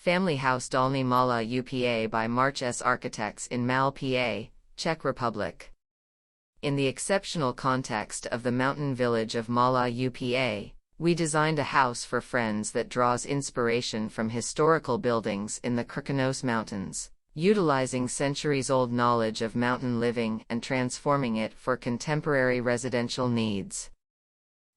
Family House Dolní Malá ÚPA by mar.s Architects in MALÁ PA, Czech Republic. In the exceptional context of the mountain village of Malá ÚPA, we designed a house for friends that draws inspiration from historical buildings in the Krkonoše Mountains, utilizing centuries-old knowledge of mountain living and transforming it for contemporary residential needs.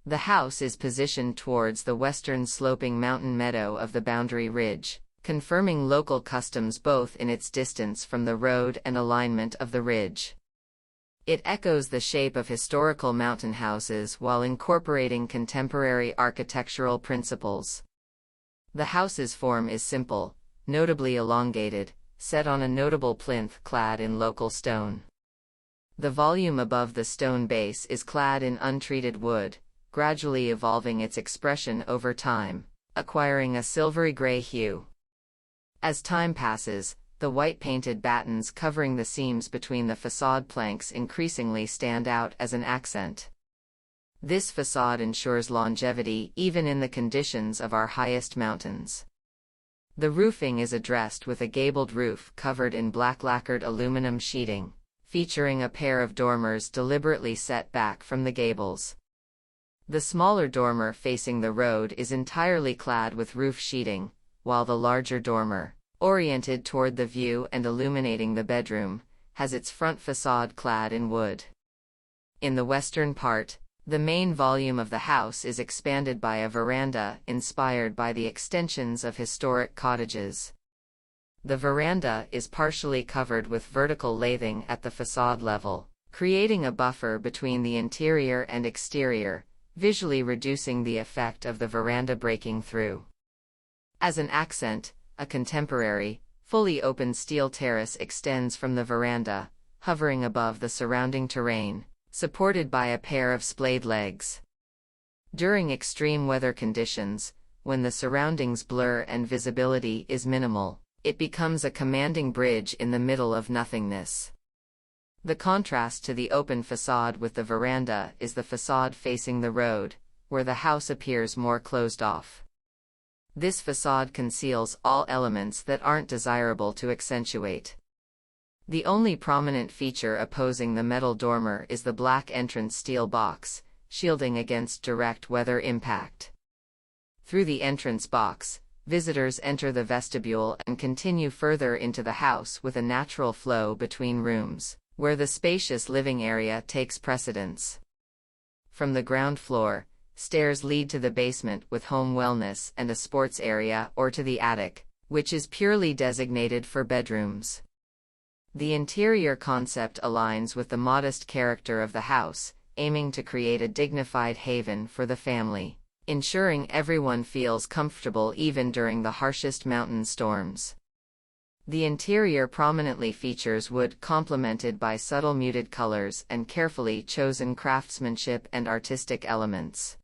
The house is positioned towards the western sloping mountain meadow of the boundary ridge, confirming local customs both in its distance from the road and alignment of the ridge. It echoes the shape of historical mountain houses while incorporating contemporary architectural principles. The house's form is simple, notably elongated, set on a notable plinth clad in local stone. The volume above the stone base is clad in untreated wood, gradually evolving its expression over time, acquiring a silvery gray hue. As time passes, the white-painted battens covering the seams between the facade planks increasingly stand out as an accent. This facade ensures longevity even in the conditions of our highest mountains. The roofing is addressed with a gabled roof covered in black lacquered aluminum sheeting, featuring a pair of dormers deliberately set back from the gables. The smaller dormer facing the road is entirely clad with roof sheeting, while the larger dormer, oriented toward the view and illuminating the bedroom, has its front facade clad in wood. In the western part, the main volume of the house is expanded by a veranda inspired by the extensions of historic cottages. The veranda is partially covered with vertical lathing at the facade level, creating a buffer between the interior and exterior, visually reducing the effect of the veranda breaking through. As an accent, a contemporary, fully open steel terrace extends from the veranda, hovering above the surrounding terrain, supported by a pair of splayed legs. During extreme weather conditions, when the surroundings blur and visibility is minimal, it becomes a commanding bridge in the middle of nothingness. The contrast to the open facade with the veranda is the facade facing the road, where the house appears more closed off. This facade conceals all elements that aren't desirable to accentuate. The only prominent feature opposing the metal dormer is the black entrance steel box, shielding against direct weather impact. Through the entrance box, visitors enter the vestibule and continue further into the house with a natural flow between rooms, where the spacious living area takes precedence. From the ground floor, stairs lead to the basement with home wellness and a sports area, or to the attic, which is purely designated for bedrooms. The interior concept aligns with the modest character of the house, aiming to create a dignified haven for the family, ensuring everyone feels comfortable even during the harshest mountain storms. The interior prominently features wood complemented by subtle muted colors and carefully chosen craftsmanship and artistic elements.